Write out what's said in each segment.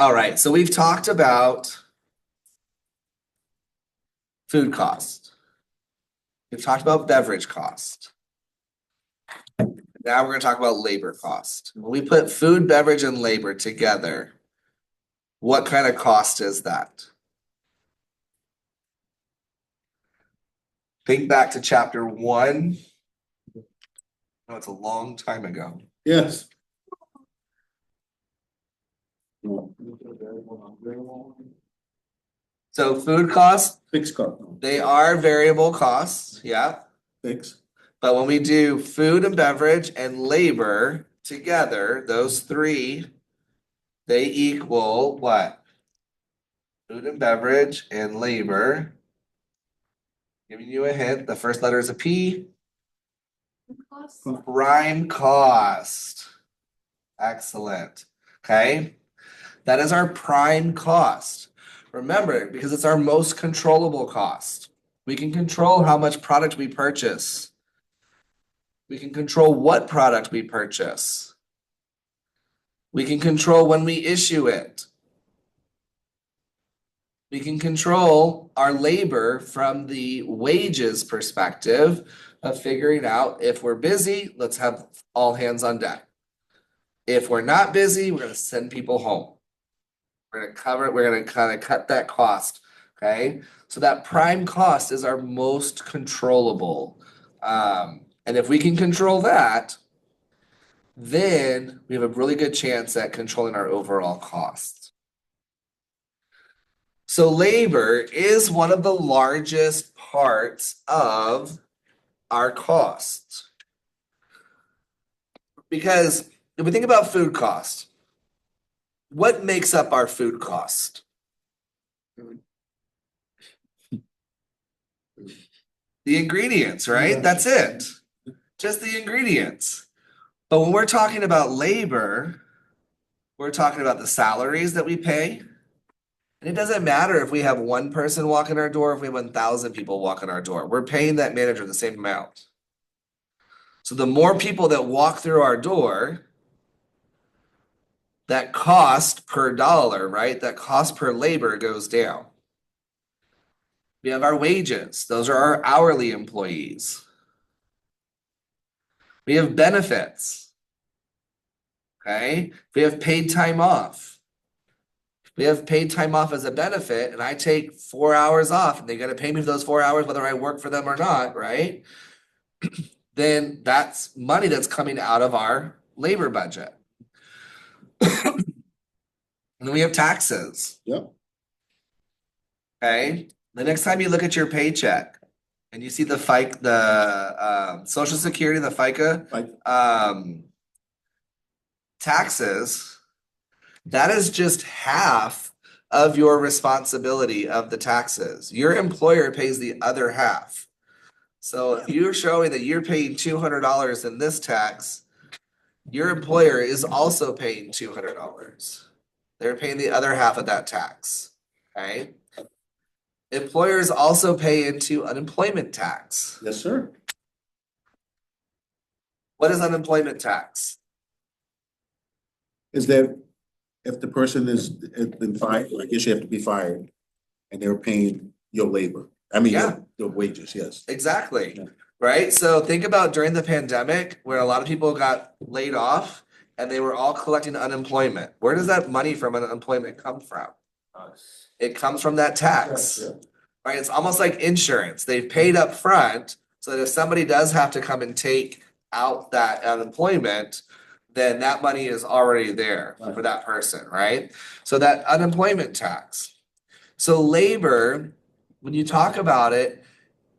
All right, so we've talked about food cost. We've talked about beverage cost. Now we're going to talk about labor cost. When we put food, beverage, and labor together, what kind of cost is that? Think back to chapter 1. Oh, it's a long time ago. Yes. So food costs, Fixed cost. they are variable costs, yeah. Fixed. But when we do food and beverage and labor together, those three, they equal what? Food and beverage and labor. Giving you a hint, the first letter is a P. Prime cost. Excellent. Okay. That is our prime cost. Remember, because it's our most controllable cost. We can control how much product we purchase. We can control what product we purchase. We can control when we issue it. We can control our labor from the wages perspective of figuring out if we're busy, let's have all hands on deck. If we're not busy, we're going to send people home. We're going to cover it. We're going to kind of cut that cost. Okay. So that prime cost is our most controllable. And if we can control that, then we have a really good chance at controlling our overall costs. So labor is one of the largest parts of our costs. Because if we think about food cost, what makes up our food cost? The ingredients, right? Yeah. That's it. Just the ingredients. But when we're talking about labor, we're talking about the salaries that we pay. And it doesn't matter if we have one person walk in our door, if we have 1,000 people walk in our door. We're paying that manager the same amount. So the more people that walk through our door, that cost per dollar, right? That cost per labor goes down. We have our wages. Those are our hourly employees. We have benefits. Okay? We have paid time off. We have paid time off as a benefit, and I take 4 hours off, and they got to pay me for those 4 hours, whether I work for them or not, right? Then that's money that's coming out of our labor budget. And then we have taxes. Yep. Okay. The next time you look at your paycheck and you see the Social Security, the FICA, taxes, that is just half of your responsibility of the taxes. Your employer pays the other half. So if you're showing that you're paying $200 in this tax, your employer is also paying $200. They're paying the other half of that tax. Okay. Employers also pay into unemployment tax. Yes, sir. What is unemployment tax? Is that if the person has been fired, I guess you have to be fired, and they're paying your labor. I mean, Yeah. your wages, yes. Exactly. Yeah. Right. So think about during the pandemic where a lot of people got laid off and they were all collecting unemployment. Where does that money from unemployment come from? It comes from that tax. Yeah. Right? It's almost like insurance. They've paid up front so that if somebody does have to come and take out that unemployment, then that money is already there for that person, right? So that unemployment tax. So labor, when you talk about it,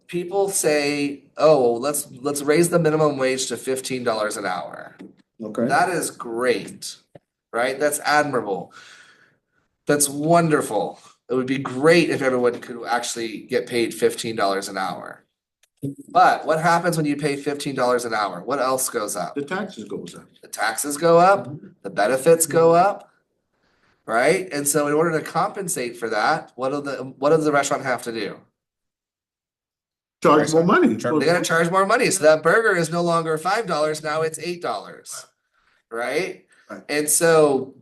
people say, oh, let's raise the minimum wage to $15 an hour. Okay. That is great, right? That's admirable. That's wonderful. It would be great if everyone could actually get paid $15 an hour. But what happens when you pay $15 an hour? What else goes up? The taxes goes up. The taxes go up, the benefits go up, right? And so in order to compensate for that, what does the restaurant have to do? Charge more money. They gotta charge more money. So that burger is no longer $5, now it's $8, right? Right. And so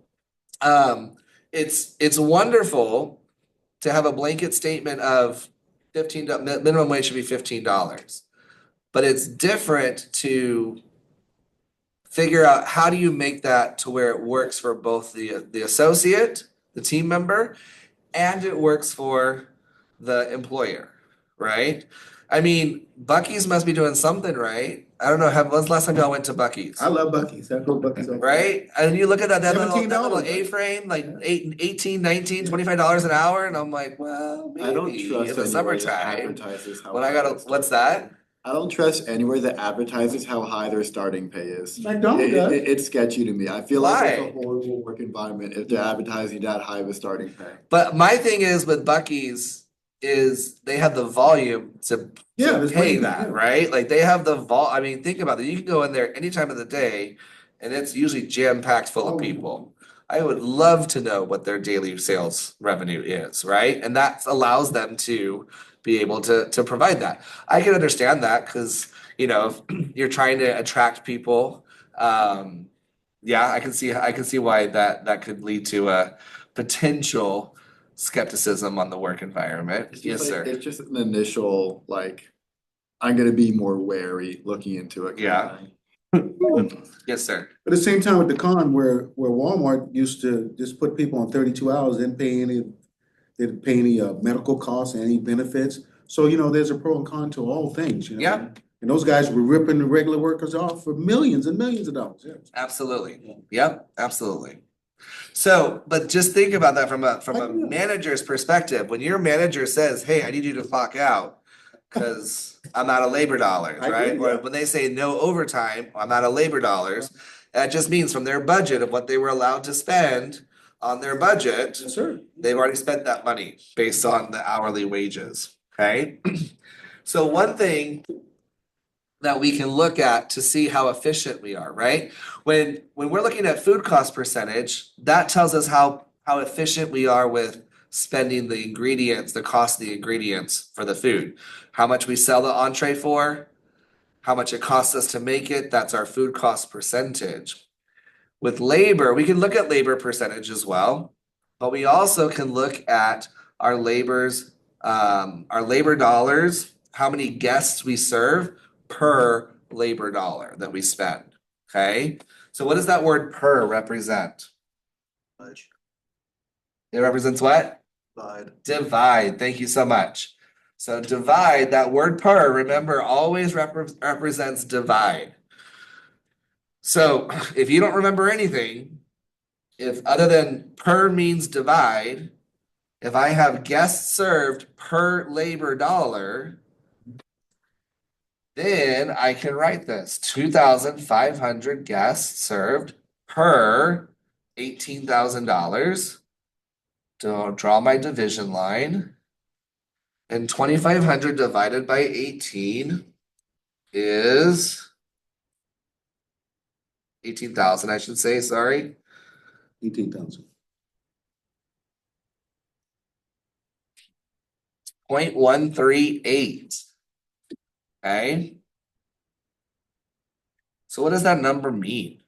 it's wonderful to have a blanket statement of minimum wage should be $15. But it's different to figure out how do you make that to where it works for both the associate, the team member, and it works for the employer, right? I mean, Bucky's must be doing something right. I don't know, when's the last time y'all went to Bucky's? I love Bucky's. I go Bucky's all the time. Right? And you look at that little $17, right? A-frame, like 18, 19, $25 an hour, and I'm like, well, I don't maybe trust in the anywhere that summertime. advertises how When I high gotta, their what's starting that? pay. I don't trust anywhere that advertises how high their starting pay is. McDonald's does. It's sketchy to me. I feel like it's Why? a horrible work environment if they're advertising that high of a starting pay. But my thing is with Bucky's is they have the volume to Yeah, there's pay plenty, that, yeah. right? Like they have I mean, think about it. You can go in there any time of the day and it's usually jam-packed full of Oh. people. I would love to know what their daily sales revenue is, right? And that allows them to be able to provide that. I can understand that because, if you're trying to attract people, yeah, I can see why that could lead to a potential skepticism on the work environment. It's Yes, just like, sir. it's just an initial, like, I'm gonna be more wary looking into it. Yeah. Yes, sir. But at the same time with the con where Walmart used to just put people on 32 hours, didn't pay any medical costs, any benefits. So, there's a pro and con to all things, Yeah. And those guys were ripping the regular workers off for millions and millions of dollars. Yeah. Absolutely. Yep, absolutely. So, but just think about that from a manager's perspective. When your manager says, "Hey, I need you to clock out because I'm out of labor dollars," I right? agree, Or yeah. when they say no overtime, I'm out of labor dollars. That just means from their budget of what they were allowed to spend on their budget, Yes, sir. they've already spent that money based on the hourly wages, okay? So one thing that we can look at to see how efficient we are, right? When we're looking at food cost percentage, that tells us how efficient we are with spending the ingredients, the cost of the ingredients for the food. How much we sell the entree for, how much it costs us to make it, that's our food cost percentage. With labor, we can look at labor percentage as well, but we also can look at our our labor dollars, how many guests we serve per labor dollar that we spend. Okay, so what does that word per represent? Much. It represents what? Divide. Divide. Thank you so much. So divide, that word per, remember, always represents divide. So if you don't remember anything, if other than per means divide, if I have guests served per labor dollar, then I can write this 2,500 guests served per $18,000. To draw my division line. And 2,500 divided by 18 is 18,000, I should say, sorry. 18,000. 0.138. Okay. So what does that number mean?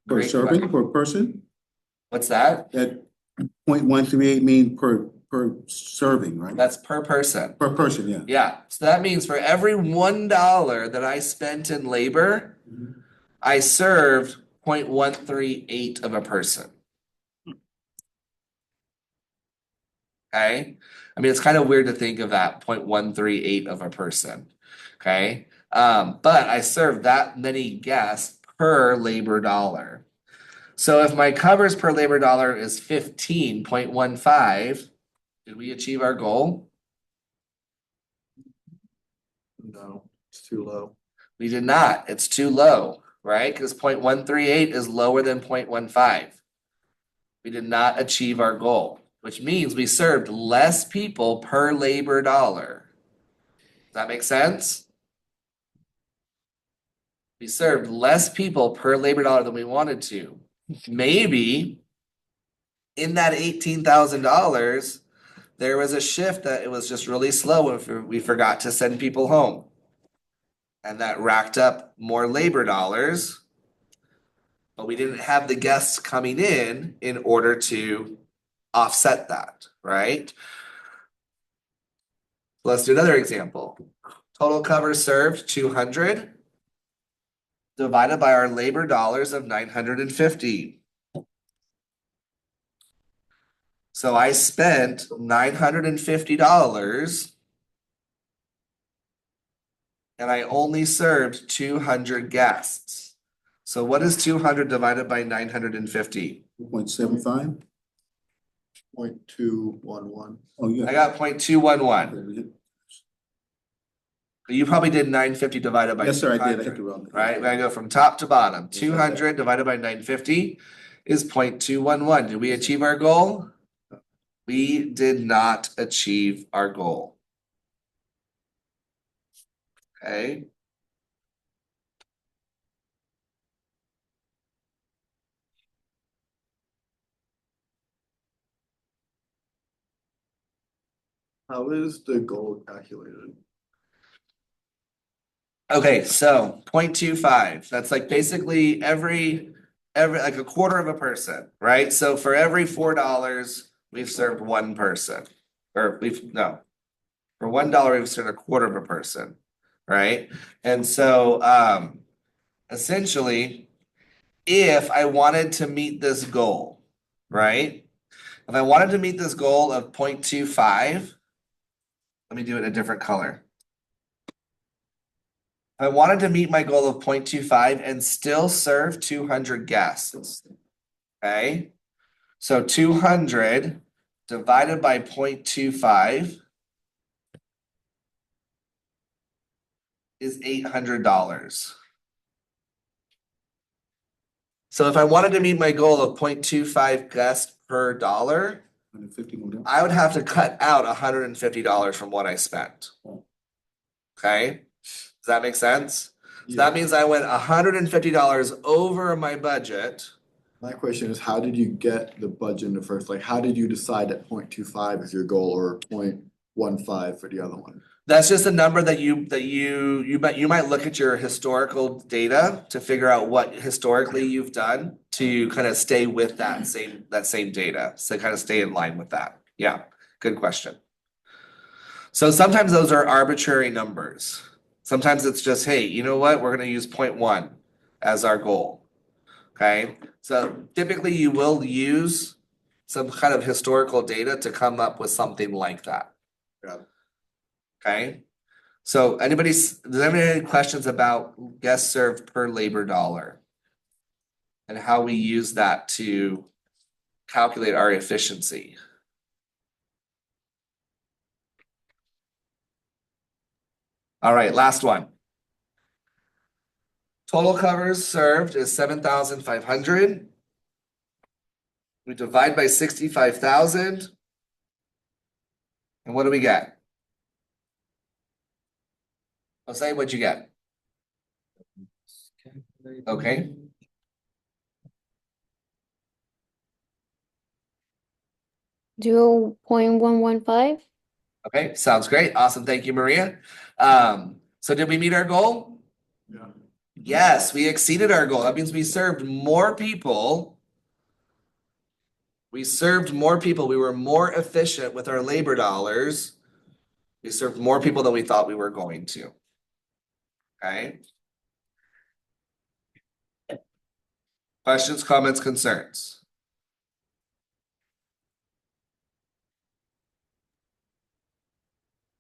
Per Great serving, question. per person, What's that? that 0.138 mean per serving, right? That's per person. Per person, yeah. Yeah. So that means for every $1 that I spent in labor, I served 0.138 of a person. Okay. I mean, it's kind of weird to think of that 0.138 of a person. Okay. But I served that many guests per labor dollar. So if my covers per labor dollar is 15.15, did we achieve our goal? No, it's too low. We did not. It's too low, right? Because 0.138 is lower than 0.15. We did not achieve our goal, which means we served less people per labor dollar. Does that make sense? We served less people per labor dollar than we wanted to. Maybe in that $18,000, there was a shift that it was just really slow and we forgot to send people home. And that racked up more labor dollars. but we didn't have the guests coming in order to offset that, right? Let's do another example. Total cover served 200 divided by our labor dollars of 950. So I spent $950 and I only served 200 guests. So what is 200 divided by 950? 2.75? 0.211. Oh, yeah. I got 0.211. You probably did 950 divided by Yes, sir, I did. I 200, hit the wrong. right? When I go from top to bottom, Yes, I did. 200 divided by 950 is 0.211. Did we achieve our goal? We did not achieve our goal. Okay. How is the goal calculated? Okay, so 0.25, that's like basically every like a quarter of a person, right? So for every $4, we've served one person. Or no, for $1, we've served a quarter of a person, right? And so essentially, if I wanted to meet this goal, right? If I wanted to meet this goal of 0.25, let me do it in a different color. I wanted to meet my goal of 0.25 and still serve 200 guests. Okay. So 200 divided by 0.25 is $800. So if I wanted to meet my goal of 0.25 guests per dollar, 150 more down. I would have to cut out $150 from what I spent. Okay. Does that make sense? So that means I went $150 over my budget. My question is, how did you get the budget in the first, like, how did you decide that 0.25 is your goal or 0.15 for the other one? That's just a number that you might look at your historical data to figure out what historically you've done to kind of stay with that same data. So kind of stay in line with that. Yeah, good question. So sometimes those are arbitrary numbers. Sometimes it's just, hey, you know what? We're gonna use 0.1 as our goal. Okay, so typically you will use some kind of historical data to come up with something like that. Yeah. Okay, so does anybody have any questions about guest served per labor dollar? And how we use that to calculate our efficiency? All right, last one. Total covers served is 7,500. We divide by 65,000. And what do we get? I'll say what you get. Okay. $0.115. Okay, sounds great. Awesome. Thank you, Maria. So did we meet our goal? Yeah. Yes, we exceeded our goal. That means we served more people. We served more people. We were more efficient with our labor dollars. We served more people than we thought we were going to. Okay. Questions, comments, concerns?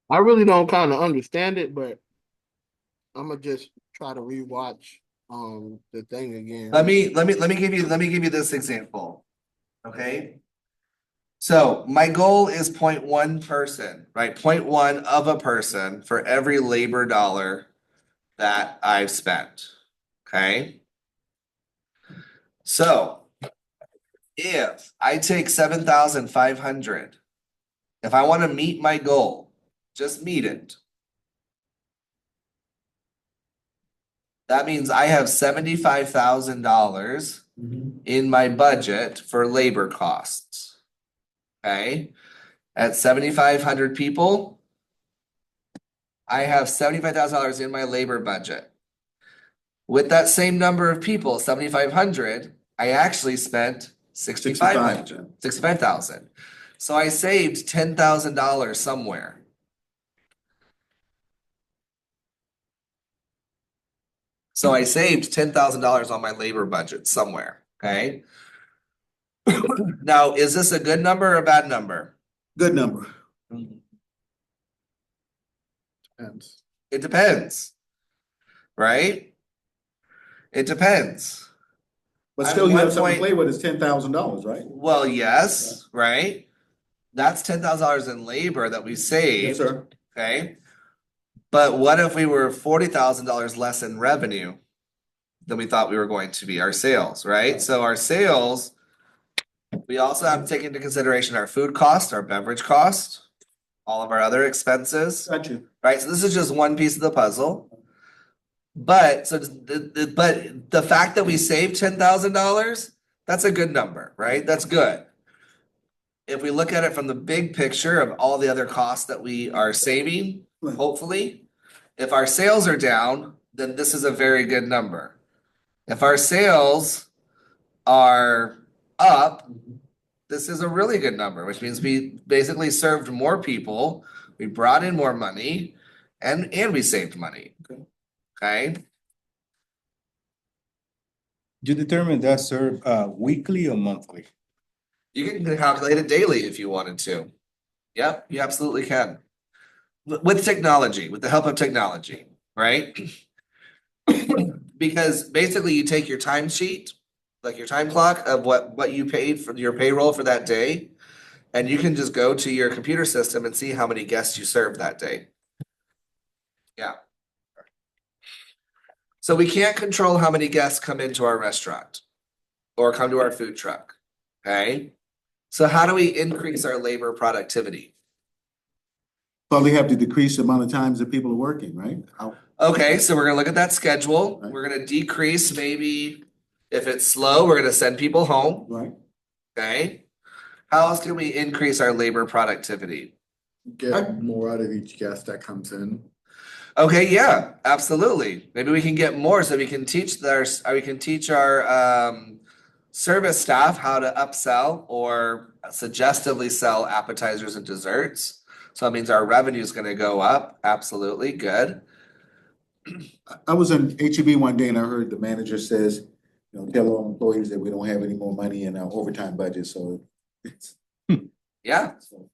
I really don't kind of understand it, but I'm gonna just try to rewatch the thing again. Let me give you this example. Okay. So my goal is 0.1 person, right? 0.1 of a person for every labor dollar that I've spent. Okay. So if I take 7,500, if I want to meet my goal, just meet it. That means I have $75,000 in my budget for labor costs. Okay. At 7,500 people, I have $75,000 in my labor budget. With that same number of people, 7,500, I actually spent 6,500, 65,000. So I saved $10,000 somewhere. So I saved $10,000 on my labor budget somewhere, okay? Now, is this a good number or a bad number? Good number. Depends. It depends, right? It depends. But At still, you one have something to point- play with, it's $10,000, right? Well, yes, right? That's $10,000 in labor that we Yes, saved, sir. okay? But what if we were $40,000 less in revenue than we thought we were going to be, our sales, right? So our sales, we also have to take into consideration our food cost, our beverage cost, all of our other expenses, Got you. right? So this is just one piece of the puzzle. But but the fact that we saved $10,000, that's a good number, right? That's good. If we look at it from the big picture of all the other costs that we are saving, Right. hopefully, if our sales are down, then this is a very good number. If our sales are up, this is a really good number, which means we basically served more people, we brought in more money, and we saved money. Okay. Okay? You determine that, sir, weekly or monthly? You can calculate it daily if you wanted to. Yep, you absolutely can. With technology, with the help of technology, right? Because basically you take your time sheet, like your time clock of what you paid for your payroll for that day, and you can just go to your computer system and see how many guests you served that day. Yeah. So we can't control how many guests come into our restaurant or come to our food truck. Okay? So how do we increase our labor productivity? Probably have to decrease the amount of times that people are working, right? Okay, so we're gonna look at that schedule. Right. We're gonna decrease maybe if it's slow, we're gonna send people home. Right? Okay? How else can we increase our labor productivity? Get more out of each guest that comes in. Okay, yeah, absolutely. Maybe we can get more so we can teach our service staff how to upsell or suggestively sell appetizers and desserts. So that means our revenue is going to go up. Absolutely, good. I was in HEB one day and I heard the manager says, tell all employees that we don't have any more money in our overtime budget, so it's, Yeah, so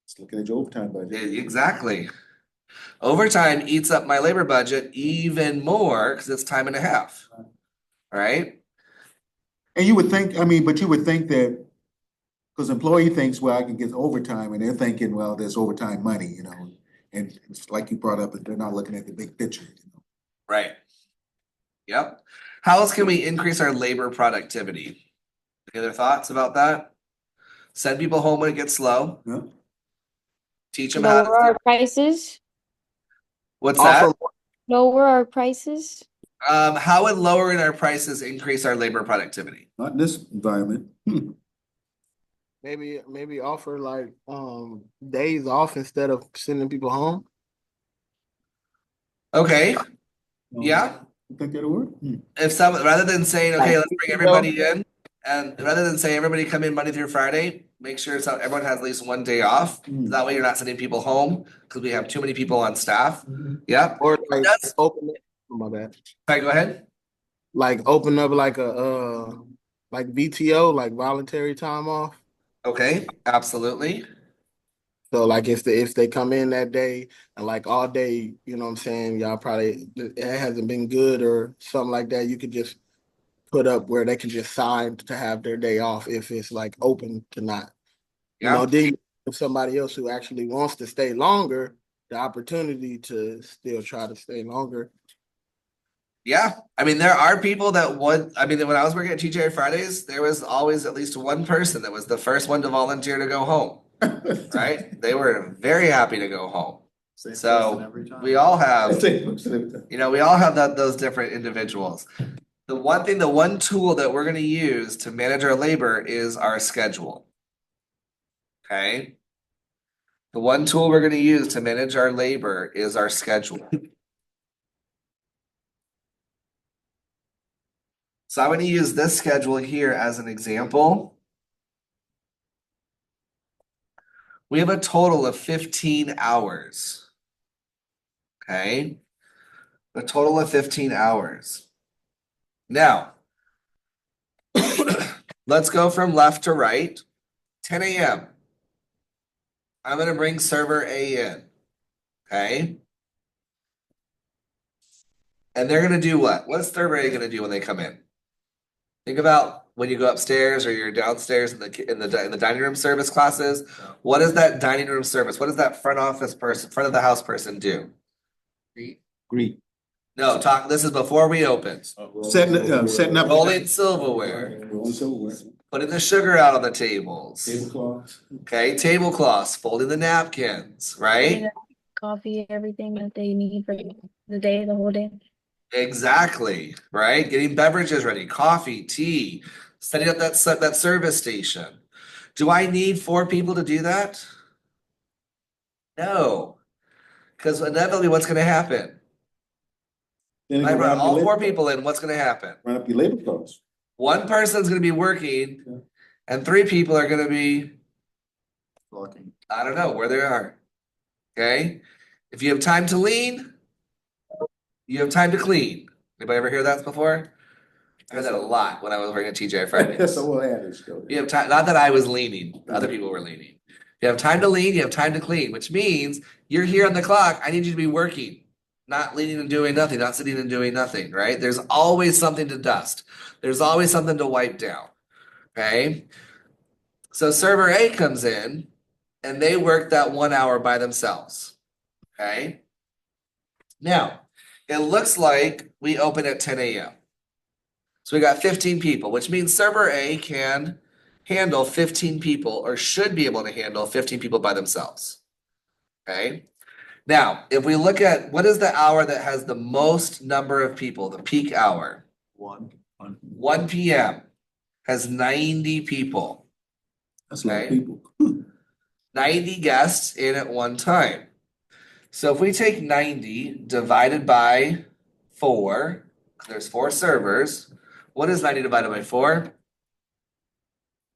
it's looking at your overtime budget. exactly. Overtime eats up my labor budget even more because it's time and a half. Right? And you would think, but you would think that, because employee thinks, well, I can get overtime, and they're thinking, well, there's overtime money, and it's like you brought up, they're not looking at the big picture. Right. Yep. How else can we increase our labor productivity? Any other thoughts about that? Send people home when it gets slow. Yeah. Teach them how Lower our prices. what's Offer that? Lower our prices. How would lowering our prices increase our labor productivity? Not in this environment. maybe offer like days off instead of sending people home. Okay, yeah. You think that'll work? If some rather than saying, okay, let's bring PTO. everybody in, and rather than say everybody come in Monday through Friday, make sure so everyone has at least one day off. That way you're not sending people home because we have too many people on staff. Yep. Or like That's- open it. Oh, my bad. Sorry, go ahead. Like open up like a like VTO, like voluntary time off. Okay, absolutely. So like if they come in that day and like all day, you know what I'm saying, y'all probably it hasn't been good or something like that, you could just put up where they can just sign to have their day off if it's like open to not. Yeah. Then if somebody else who actually wants to stay longer, the opportunity to still try to stay longer. Yeah, I mean, there are people that would. I mean, when I was working at TGI Fridays, there was always at least one person that was the first one to volunteer to go home. Right? They were very happy to go home. Same person So every time. we all have, Yeah. we all have those different individuals. The one tool that we're going to use to manage our labor is our schedule. Okay. The one tool we're going to use to manage our labor is our schedule. So I'm gonna use this schedule here as an example. We have a total of 15 hours. Okay? A total of 15 hours. Now, let's go from left to right. 10 a.m. I'm gonna bring server A in. Okay? And they're gonna do what? What's server A gonna do when they come in? Think about when you go upstairs or you're downstairs in the dining room service classes. What is that dining room service? What does that front office person, front of the house person do? Great. No, talk. This is before we open. Setting up. Rolling silverware, putting the sugar out on the tables. Okay, tablecloths, folding the napkins, right? Coffee, everything that they need for the day, the whole day. Exactly, right? Getting beverages ready, coffee, tea, setting up that service station. Do I need 4 people to do that? No, because inevitably, what's going to happen? If I brought all 4 people in, what's going to happen? Run up your labor costs. One person's going to be working, and 3 people are going to be, Walking. I don't know where they are. Okay, if you have time to lean, you have time to clean. Anybody ever hear that before? I heard that a lot when I was working at TJ Fridays. That's the whole adage, though. You have time, not that I was leaning, other people were leaning. You have time to lean, you have time to clean, which means you're here on the clock. I need you to be working, not leaning and doing nothing, not sitting and doing nothing, right? There's always something to dust. There's always something to wipe down. Okay. So server A comes in and they work that 1 hour by themselves. Okay. Now, it looks like we open at 10 a.m. So we got 15 people, which means server A can handle 15 people or should be able to handle 15 people by themselves. Okay. Now, if we look at what is the hour that has the most number of people, the peak hour? 1 p.m. has 90 people. That's a lot of Okay. people. 90 guests in at one time. So if we take 90 divided by 4, there's 4 servers. What is 90 divided by 4?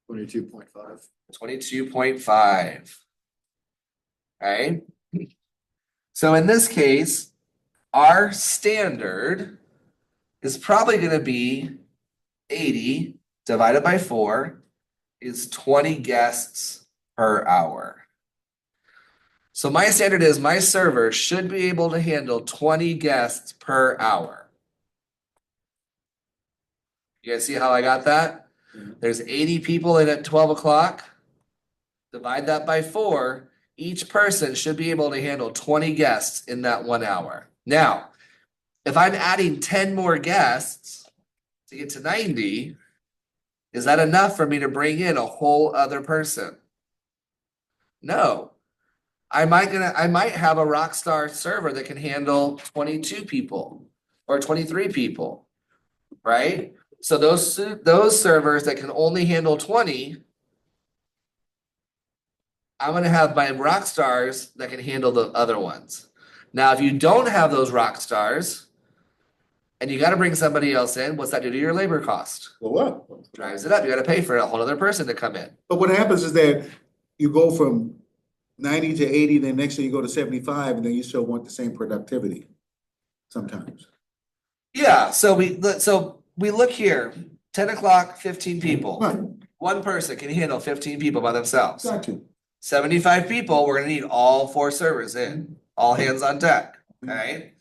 22.5. 22.5. Okay. So in this case, our standard is probably going to be 80 divided by 4 is 20 guests per hour. So my standard is my server should be able to handle 20 guests per hour. You guys see how I got that? There's 80 people in at 12 o'clock. Divide that by 4. Each person should be able to handle 20 guests in that 1 hour. Now, if I'm adding 10 more guests to get to 90, is that enough for me to bring in a whole other person? No. I might have a rock star server that can handle 22 people or 23 people, right? So those servers that can only handle 20, I'm going to have my rock stars that can handle the other ones. Now, if you don't have those rock stars and you got to bring somebody else in, what's that do to your labor cost? Well, what? Drives it up. You got to pay for a whole other person to come in. But what happens is that you go from 90 to 80, then next thing you go to 75, and then you still want the same productivity sometimes. Yeah, so we look here, 10 o'clock, 15 people. Right, One person can handle 15 people by themselves. got you. 75 people, we're gonna need all 4 servers in, all hands on deck, okay?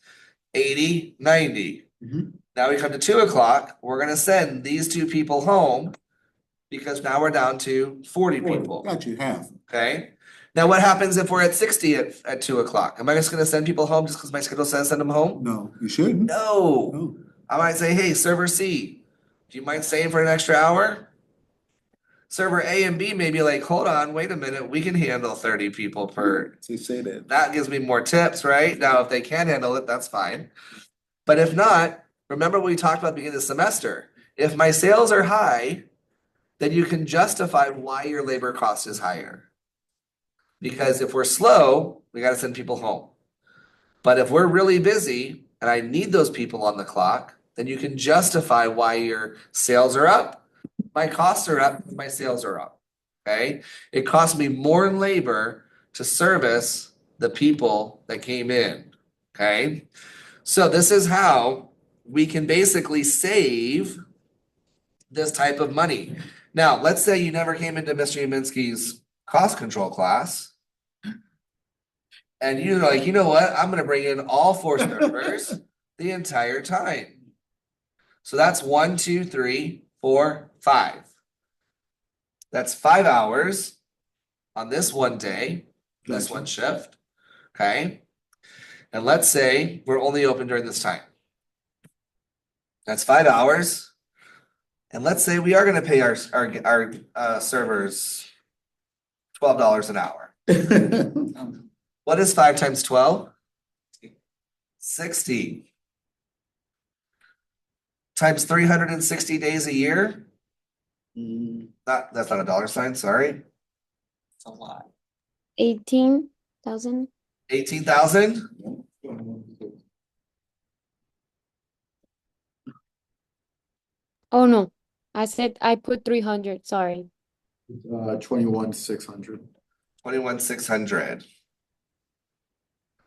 80, 90. Mhm. Now we come to 2 o'clock, we're gonna send these 2 people home because now we're down to 40 people, Got you, half. okay? Now what happens if we're at 60 at 2 o'clock? Am I just gonna send people home just because my schedule says send them home? No, you shouldn't. No. No. I might say, hey, server C, do you mind staying for an extra hour? Server A and B may be like, hold on, wait a minute, we can handle 30 people per. They say that. That gives me more tips, right? Now, if they can handle it, that's fine. But if not, remember what we talked about at the beginning of the semester. If my sales are high, then you can justify why your labor cost is higher. Because if we're slow, we got to send people home. But if we're really busy and I need those people on the clock, then you can justify why your sales are up. My costs are up, my sales are up. Okay? It costs me more in labor to service the people that came in. Okay? So this is how we can basically save this type of money. Now, let's say you never came into Mr. Uminski's cost control class. And you're like, you know what? I'm gonna bring in all four servers the entire time. So that's 1, 2, 3, 4, 5. That's 5 hours on this one day, this Gotcha. one shift. Okay. And let's say we're only open during this time. That's 5 hours. And let's say we are gonna pay our servers $12 an hour. What is 5 times 12? 60. Times 360 days a year? That's not a dollar sign, sorry. It's a lot. 18,000. 18,000? Oh no, I put 300, sorry. 21,600. 21,600.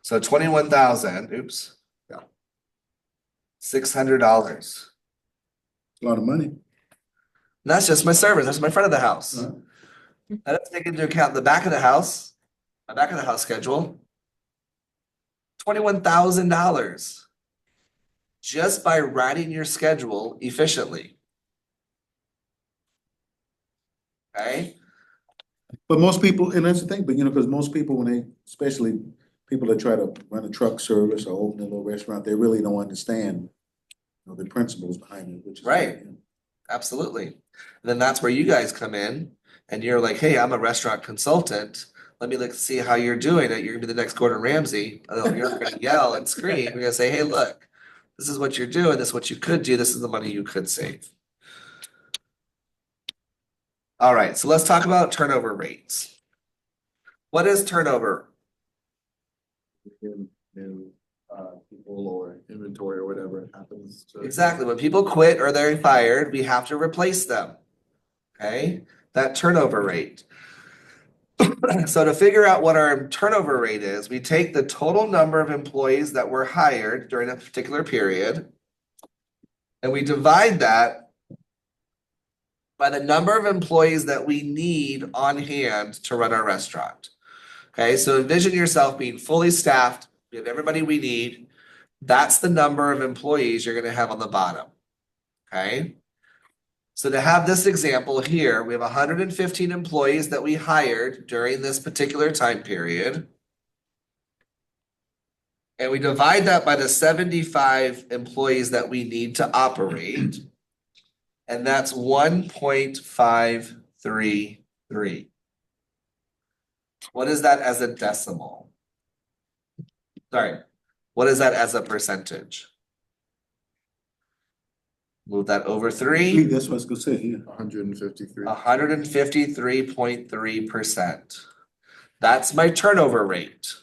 So 21,000, oops. Yeah. $600. A lot of money. And that's just my servers, that's my front of the house. Right. That doesn't take into account the back of the house, my back of the house schedule. $21,000 just by writing your schedule efficiently. Okay? But most people, and that's the thing, but because most people, when they, especially people that try to run a truck service or open a little restaurant, they really don't understand, the principles behind it, which is. Right. Absolutely. And then that's where you guys come in and you're like, hey, I'm a restaurant consultant. Let me see how you're doing it. You're gonna be the next Gordon Ramsay. You're gonna yell and scream. You're gonna say, hey, look, this is what you're doing. This is what you could do. This is the money you could save. All right, so let's talk about turnover rates. What is turnover? New people or inventory or whatever happens to. Exactly. When people quit or they're fired, we have to replace them. Okay, that turnover rate. So to figure out what our turnover rate is, we take the total number of employees that were hired during a particular period, and we divide that by the number of employees that we need on hand to run our restaurant. Okay, so envision yourself being fully staffed, we have everybody we need. That's the number of employees you're gonna have on the bottom. Okay? So to have this example here, we have 115 employees that we hired during this particular time period. And we divide that by the 75 employees that we need to operate. And that's 1.533. What is that as a decimal? Sorry, what is that as a percentage? Move that over 3. That's what I was gonna say, yeah. 153. 153.3%. That's my turnover rate.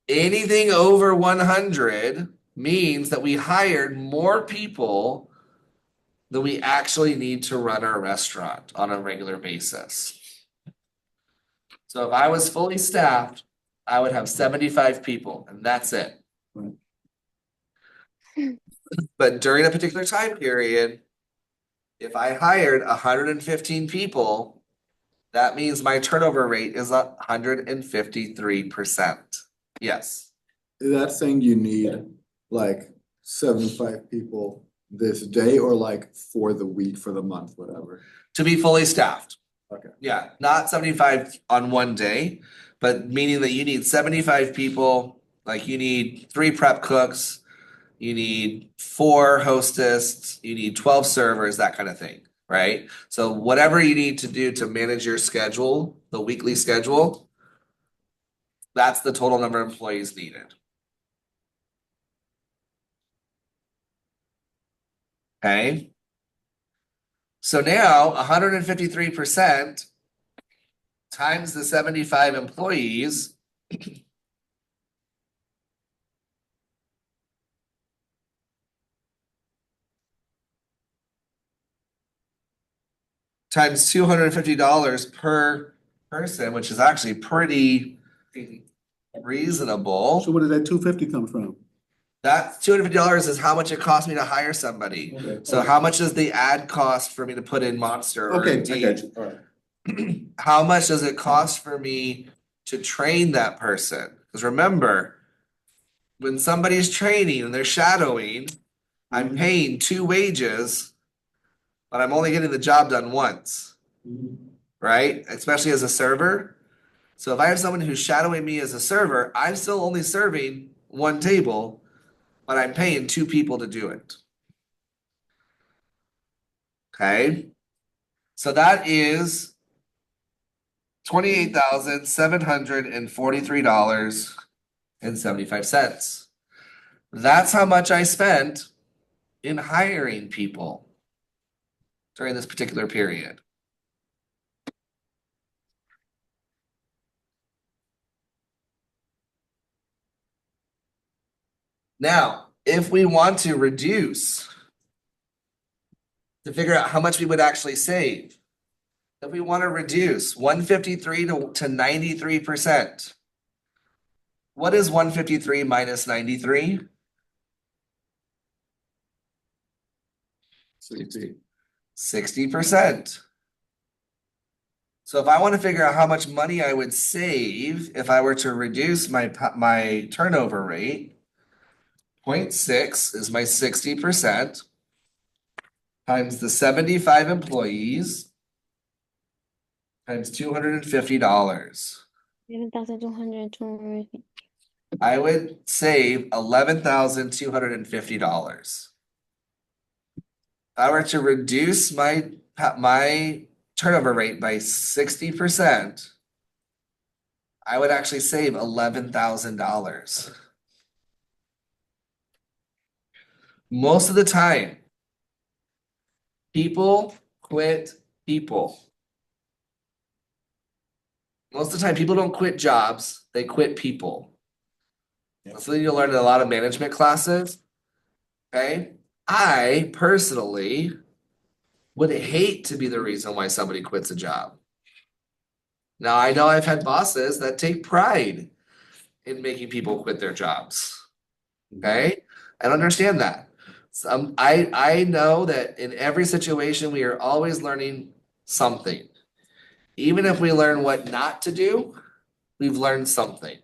Anything over 100 means that we hired more people than we actually need to run our restaurant on a regular basis. So if I was fully staffed, I would have 75 people and that's it. Right. But during a particular time period, if I hired 115 people, that means my turnover rate is 153%. Yes. That's saying you need like 75 people this day or like for the week, for the month, whatever. To be fully staffed. Okay. Yeah, not 75 on one day, but meaning that you need 75 people, like you need 3 prep cooks, you need 4 hostess, you need 12 servers, that kind of thing, right? So whatever you need to do to manage your schedule, the weekly schedule, that's the total number of employees needed. Okay? So now 153% times the 75 employees times $250 per person, which is actually pretty reasonable. So where did that 250 come from? That $250 is how much it costs me to hire somebody. Okay. So how much does the ad cost for me to put in Monster or Okay, I Indeed? got you, all right. How much does it cost for me to train that person? Because remember, when somebody's training and they're shadowing, I'm paying two wages, but I'm only getting the job done once, right? Especially as a server. So if I have someone who's shadowing me as a server, I'm still only serving one table, but I'm paying two people to do it. Okay. So that is $28,743.75. That's how much I spent in hiring people during this particular period. Now, if we want to reduce to figure out how much we would actually save, if we want to reduce 153 to 93%, what is 153 minus 93? 60%. So if I want to figure out how much money I would save if I were to reduce my turnover rate, 0.6 is my 60% times the 75 employees times $250. 7,200. I would save $11,250. If I were to reduce my turnover rate by 60%, I would actually save $11,000. Most of the time, people quit people. Most of the time, people don't quit jobs, they quit people. That's something you'll learn in a lot of management classes. Okay. I personally would hate to be the reason why somebody quits a job. Now, I know I've had bosses that take pride in making people quit their jobs. Okay. I don't understand that. I know that in every situation, we are always learning something. Even if we learn what not to do, we've learned something.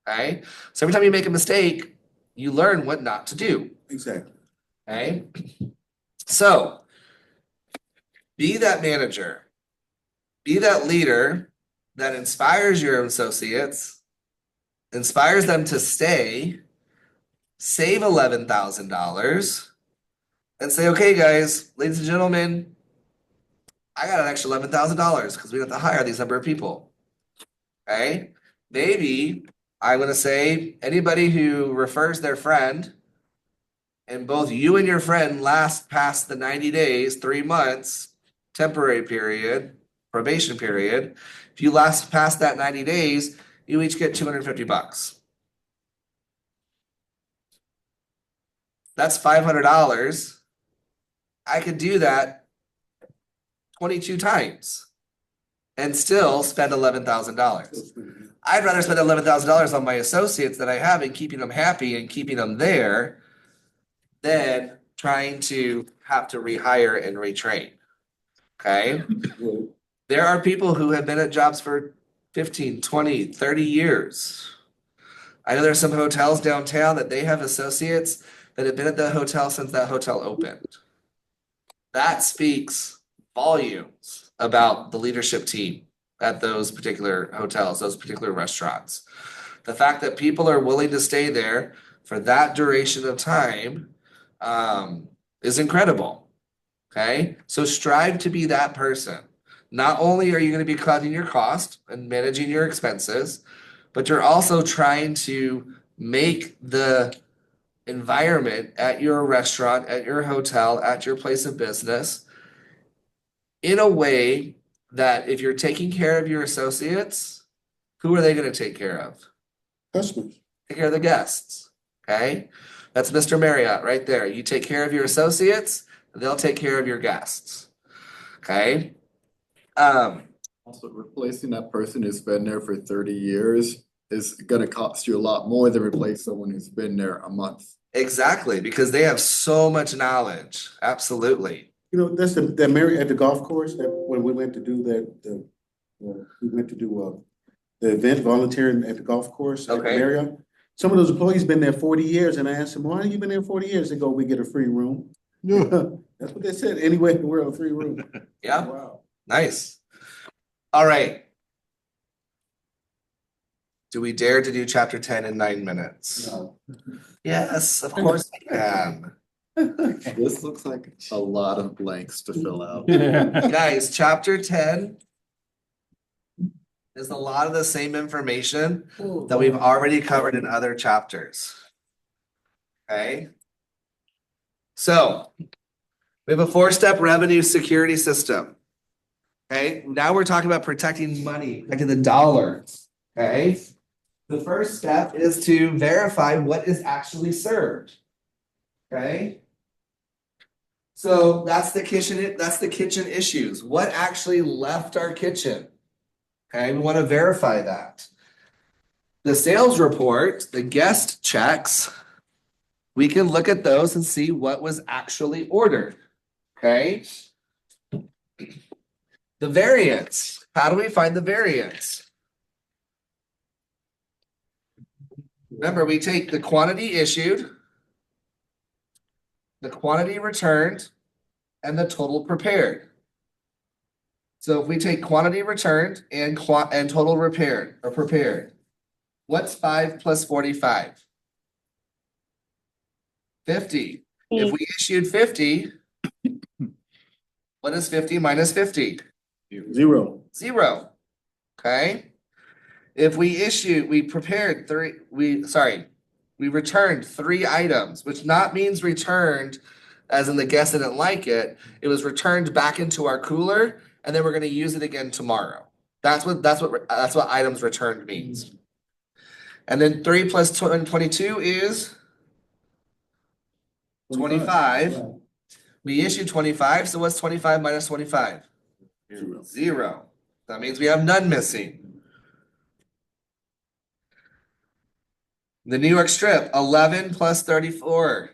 Okay. So every time you make a mistake, you learn what not to do. Exactly. Okay. So be that manager, be that leader that inspires your associates, inspires them to stay, save $11,000, and say, okay, guys, ladies and gentlemen, I got an extra $11,000 because we have to hire these number of people. Okay. Maybe I'm going to say anybody who refers their friend and both you and your friend last past the 90 days, 3 months, temporary period, probation period. If you last past that 90 days, you each get $250. That's $500. I could do that 22 times and still spend $11,000. I'd rather spend $11,000 on my associates that I have and keeping them happy and keeping them there than trying to have to rehire and retrain. Okay. There are people who have been at jobs for 15, 20, 30 years. I know there's some hotels downtown that they have associates that have been at the hotel since that hotel opened. That speaks volumes about the leadership team at those particular hotels, those particular restaurants. The fact that people are willing to stay there for that duration of time is incredible. Okay. So strive to be that person. Not only are you going to be cutting your cost and managing your expenses, but you're also trying to make the environment at your restaurant, at your hotel, at your place of business in a way that if you're taking care of your associates, who are they going to take care of? Customers. Take care of the guests. Okay. That's Mr. Marriott right there. You take care of your associates, they'll take care of your guests. Okay. Also, replacing that person who's been there for 30 years is gonna cost you a lot more than replace someone who's been there a month. exactly, because they have so much knowledge. Absolutely. You know, that's the Mary at the golf course, that when we went to do we went to do, the event volunteering at the golf course at Okay. Marriott. Some of those employees been there 40 years, and I asked them, why have you been there 40 years? They go, we get a free room. That's what they said, anywhere in the world, a free room. Yeah, Wow. nice. All right. Do we dare to do chapter 10 in 9 minutes? No. Yes, of course we can. This looks like a lot of blanks to fill out. Guys, chapter 10 is a lot of the same information that we've already covered in other chapters. Okay? So, we have a 4-step revenue security system. Okay, now we're talking about protecting money, protecting the dollar. Okay? The first step is to verify what is actually served. Okay? So that's the kitchen issues. What actually left our kitchen? Okay, we want to verify that. The sales report, the guest checks, we can look at those and see what was actually ordered. Okay? The variance. How do we find the variance? Remember, we take the quantity issued, the quantity returned, and the total prepared. So if we take quantity returned and total prepared, what's 5 plus 45? 50. If we issued 50, what is 50 minus 50? Zero. 0. Okay. If we returned 3 items, which not means returned as in the guest didn't like it. It was returned back into our cooler, and then we're going to use it again tomorrow. That's what items returned means. And then 3 plus 22 is 25. We issued 25, so what's 25 minus 25? Zero. 0. That means we have none missing. The New York strip, 11 plus 34.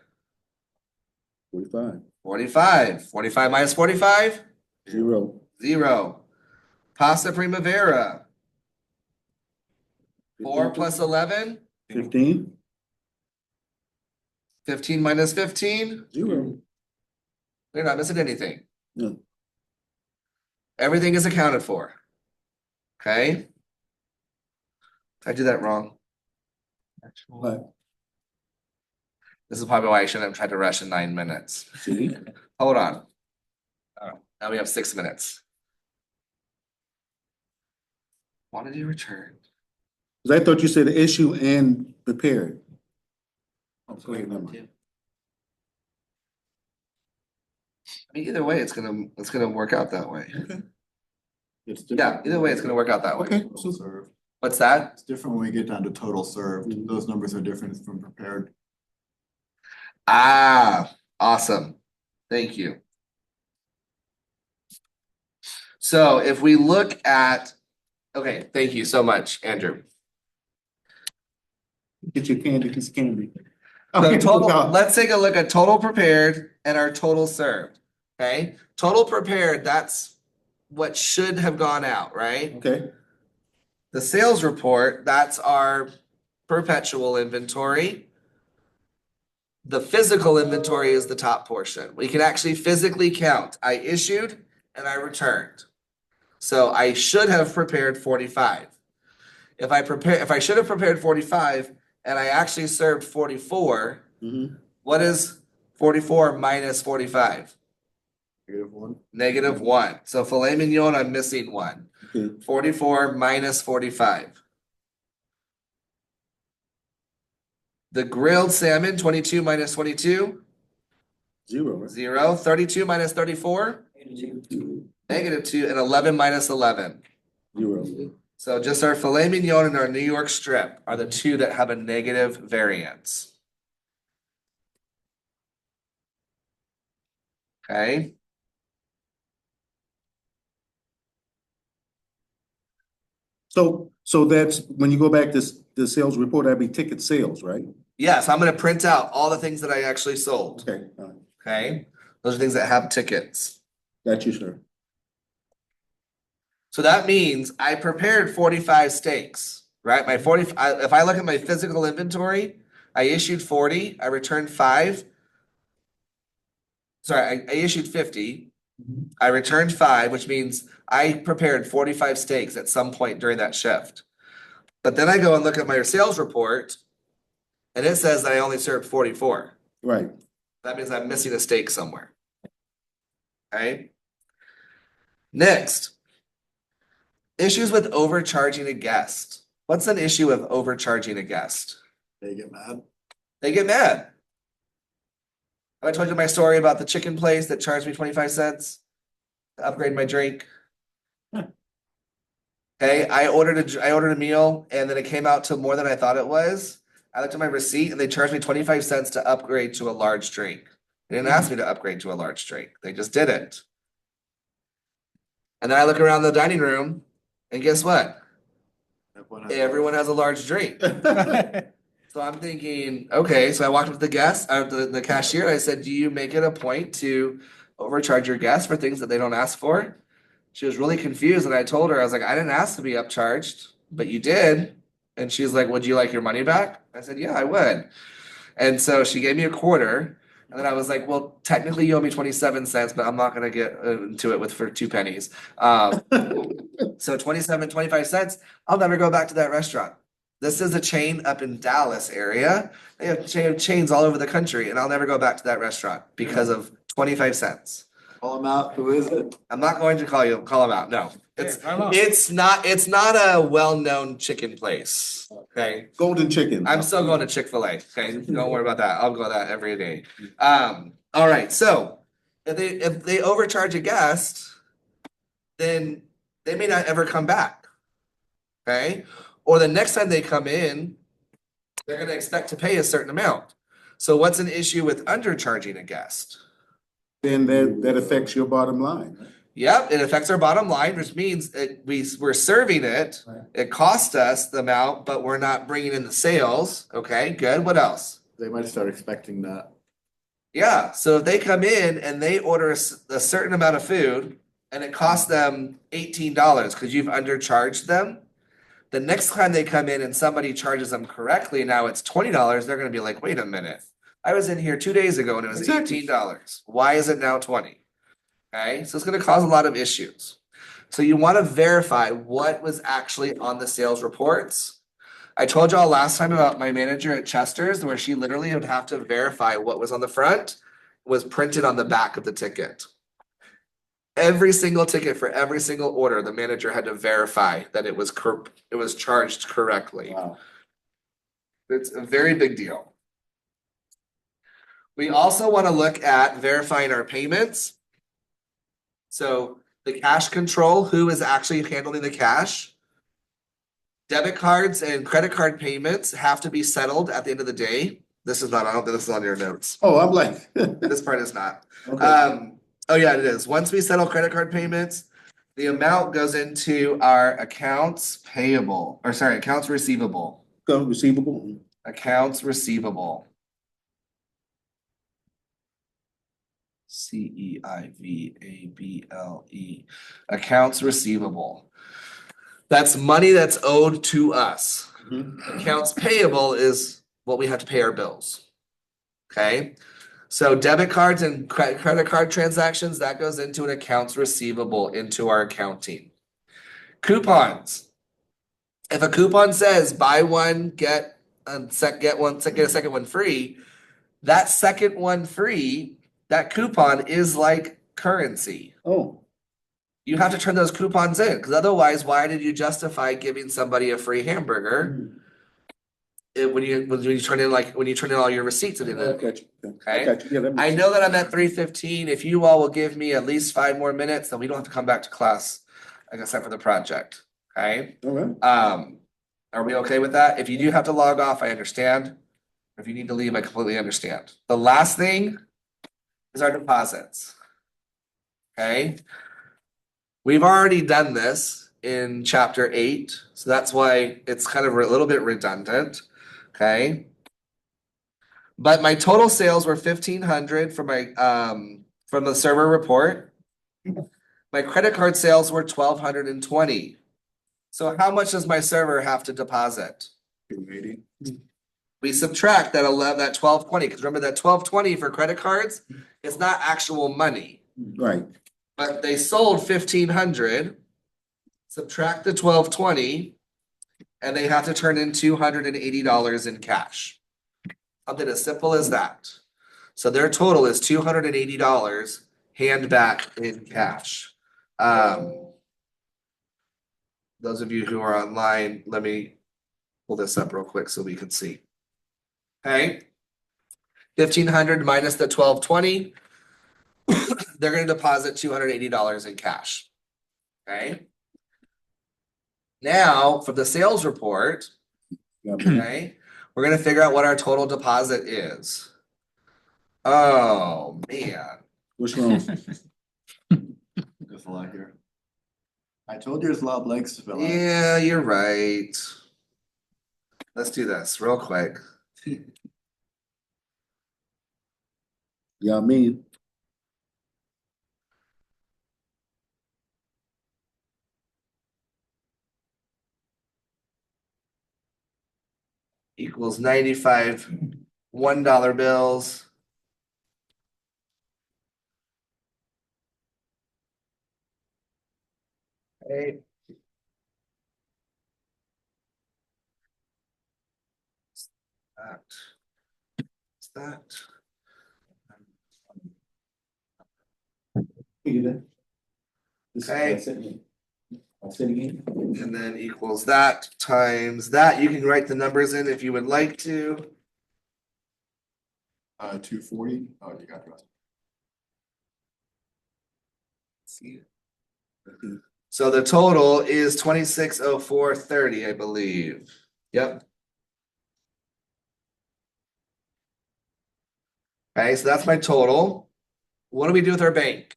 45. 45. 45 minus 45? Zero. 0. Pasta Primavera, 4 plus 11? 15. 15 minus 15? Zero. We're not missing anything. No. Everything is accounted for. Okay? I did that wrong. What? This is probably why I shouldn't have tried to rush in 9 minutes. See? Hold on. Now we have 6 minutes. Quantity returned. Cause I thought you said issue and prepared. Oh, go ahead, never mind. I mean, either way, it's gonna work out that way. Okay. It's Yeah, different. either way, it's gonna work out that way. Okay, Total so served. What's that? It's different when we get down to total served. Those numbers are different from prepared. Ah, awesome. Thank you. So if we look at, okay, thank you so much, Andrew. get your candy, piece of candy. So Okay, total, let's take a look at total prepared and our total served. Okay, total prepared, that's what should have gone out, right? Okay, The sales report, that's our perpetual inventory. The physical inventory is the top portion. We can actually physically count. I issued and I returned. So I should have prepared 45. If I should have prepared 45 and I actually served 44, mhm, what is 44 minus 45? -1. -1. So filet mignon, I'm missing 1. okay, 44 minus 45. The grilled salmon, 22 minus 22, zero, right? 0. 32 minus 34, -2, and 11 minus 11. Zero. So just our filet mignon and our New York strip are the two that have a negative variance. Okay. So that's, when you go back to the sales report, that'd be ticket sales, right? Yes, I'm gonna print out all the things that I actually sold, Okay, all right. okay? Those are things that have tickets. Got you, sir. So that means I prepared 45 steaks, right? If I look at my physical inventory, I issued 40, I returned 5. Sorry, I issued 50. I returned 5, which means I prepared 45 steaks at some point during that shift. But then I go and look at my sales report and it says that I only served 44. Right. That means I'm missing a steak somewhere. Okay. Next, issues with overcharging a guest. What's an issue with overcharging a guest? They get mad. They get mad. Have I told you my story about the chicken place that charged me 25 cents to upgrade my drink? Okay, I ordered a meal and then it came out to more than I thought it was. I looked at my receipt and they charged me 25 cents to upgrade to a large drink. They didn't ask me to upgrade to a large drink. They just did it. And then I look around the dining room and guess what? Everyone has a large drink. So I'm thinking, okay, so I walked up to the guest, the cashier, and I said, do you make it a point to overcharge your guests for things that they don't ask for? She was really confused, and I told her, I was like, I didn't ask to be upcharged, but you did. And she's like, would you like your money back? I said, yeah, I would. And so she gave me a quarter, and then I was like, well, technically you owe me 27 cents, but I'm not gonna get into it for 2 pennies. So 25 cents, I'll never go back to that restaurant. This is a chain up in Dallas area. They have chains all over the country, and I'll never go back to that restaurant because of 25 cents. Call them out. Who is it? I'm not going to call them out. No, it's not a well-known chicken place. Okay, Golden chicken. I'm still going to Chick-fil-A. Okay, don't worry about that. I'll go to that every day. All right. So if they overcharge a guest, then they may not ever come back. Okay, or the next time they come in, they're going to expect to pay a certain amount. So what's an issue with undercharging a guest? Then that affects your bottom line. Yep, it affects our bottom line, which means that we're serving it. Right. It cost us the amount, but we're not bringing in the sales. Okay, good. What else? They might start expecting that. Yeah, so if they come in and they order a certain amount of food and it costs them $18 because you've undercharged them, the next time they come in and somebody charges them correctly, now it's $20, they're gonna be like, wait a minute. I was in here 2 days ago and it was Exactly. $18. Why is it now 20? Okay, so it's gonna cause a lot of issues. So you wanna verify what was actually on the sales reports. I told y'all last time about my manager at Chester's, where she literally would have to verify what was on the front was printed on the back of the ticket. Every single ticket for every single order, the manager had to verify that it was charged correctly. Wow. It's a very big deal. We also want to look at verifying our payments. So the cash control, who is actually handling the cash? Debit cards and credit card payments have to be settled at the end of the day. This is not, I don't think this is on your notes. Oh, I'm like. This part is not. Okay. Oh yeah, it is. Once we settle credit card payments, the amount goes into our accounts payable, or sorry, accounts receivable. Go receivable. Accounts receivable. CEIVABLE. Accounts receivable. That's money that's owed to us. Accounts payable is what we have to pay our bills. Okay, so debit cards and credit card transactions, that goes into an accounts receivable into our accounting. Coupons. If a coupon says buy one, get a second one free, that second one free, that coupon is like currency. Oh, You have to turn those coupons in, because otherwise, why did you justify giving somebody a free hamburger when you turn in all your receipts at the end of the day? I got you. Okay. I got you. Yeah, that I makes know that I'm at 3:15. If you all will give me at least 5 more minutes, then we don't have to come back to class, like I said, for the project. Okay. all right. Are we okay with that? If you do have to log off, I understand. If you need to leave, I completely understand. The last thing is our deposits. Okay. We've already done this in chapter 8, so that's why it's kind of a little bit redundant, okay? But my total sales were 1,500 from the server report. My credit card sales were 1,220. So how much does my server have to deposit? 280. We subtract that 1,220, because remember that 1,220 for credit cards is not actual money. Right, But they sold 1,500, subtract the 1,220, and they have to turn in $280 in cash. Something as simple as that. So their total is $280 hand back in cash. Those of you who are online, let me pull this up real quick so we can see. Okay. 1,500 minus the 1,220. They're gonna deposit $280 in cash. Okay. Now, for the sales report, yeah, okay, we're gonna figure out what our total deposit is. Oh, man. what's wrong? There's a lot here. I told you there's a lot of blanks to fill out. Yeah, you're right. Let's do this real quick. Yeah, me, Equals 95 $1 bills. Okay. That. Okay. And then equals that times that. You can write the numbers in if you would like to. 240. Oh, you got the rest. So the total is 2604.30, I believe. Yep. Okay, so that's my total. What do we do with our bank?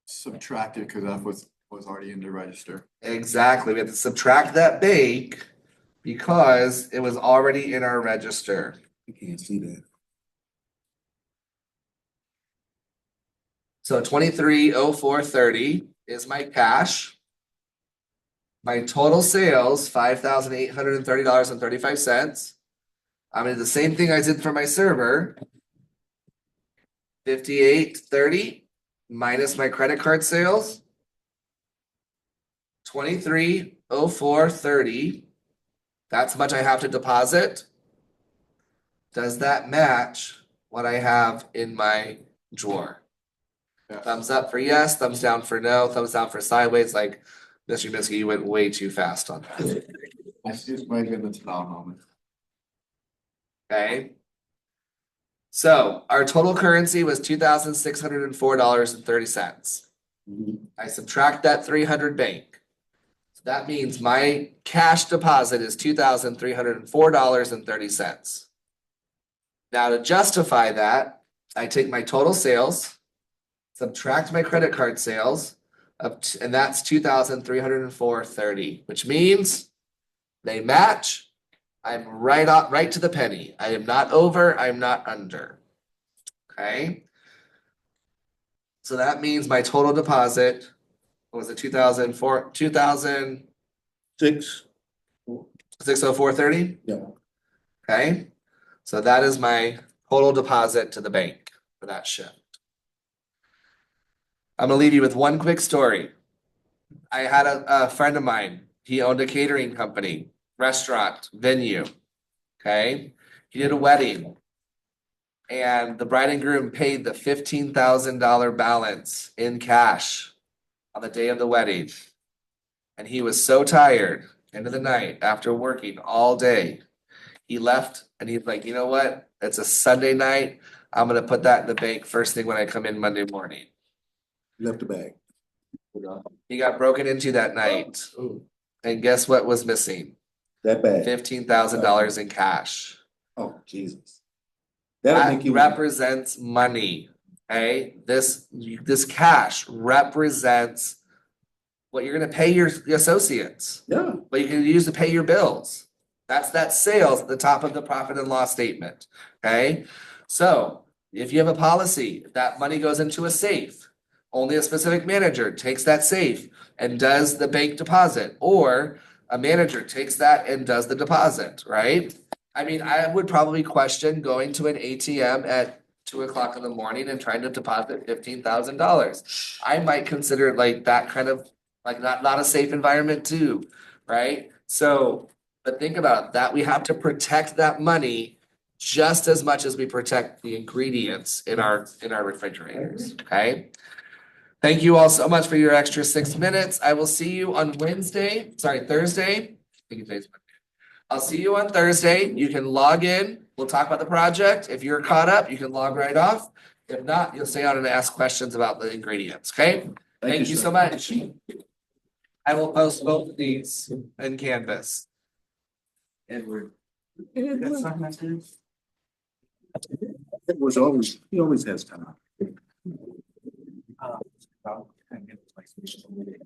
Subtract it because that was already in the register. Exactly. We have to subtract that bank because it was already in our register. you can't see that. So 2304.30 is my cash. My total sales, $5,830.35. I'm gonna do the same thing I did for my server. 5830 minus my credit card sales. 2304.30. That's how much I have to deposit. Does that match what I have in my drawer? Yeah. Thumbs up for yes, thumbs down for no, thumbs down for sideways, like Mr. Minsky, you went way too fast on that. I just might get the ta moment. Okay. So our total currency was $2,604.30. Mhm. I subtract that 300 bank. So that means my cash deposit is $2,304.30. Now to justify that, I take my total sales, subtract my credit card sales, and that's $2,304.30, which means they match. I'm right to the penny. I am not over, I'm not under. Okay. So that means my total deposit was it 6, 604.30? yeah, Okay. So that is my total deposit to the bank for that shift. I'm gonna leave you with one quick story. I had a friend of mine. He owned a catering company, restaurant, venue. Okay. He did a wedding. And the bride and groom paid the $15,000 balance in cash on the day of the wedding. And he was so tired, end of the night, after working all day. He left and he's like, you know what? It's a Sunday night. I'm gonna put that in the bank first thing when I come in Monday morning. left the bag. He got broken into that night. And guess what was missing? That bag. $15,000 in cash. Oh, Jesus. That'll That make you. represents money. Okay, this cash represents what you're gonna pay your associates, Yeah, what you can use to pay your bills. That's that sales at the top of the profit and loss statement, okay? So if you have a policy, that money goes into a safe. Only a specific manager takes that safe and does the bank deposit, or a manager takes that and does the deposit, right? I mean, I would probably question going to an ATM at 2 o'clock in the morning and trying to deposit $15,000. I might consider it like that kind of, like not a safe environment too, right? So, but think about it, that we have to protect that money just as much as we protect the ingredients in our refrigerators, okay? Thank you all so much for your extra 6 minutes. I will see you on Thursday. I think today's Monday. I'll see you on Thursday. You can log in. We'll talk about the project. If you're caught up, you can log right off. If not, you'll stay on and ask questions about the ingredients, okay? Thank you sir. so much. I will post both of these in Canvas. Edward. That's not my turn. It was always, he always has time. Oh, I get it.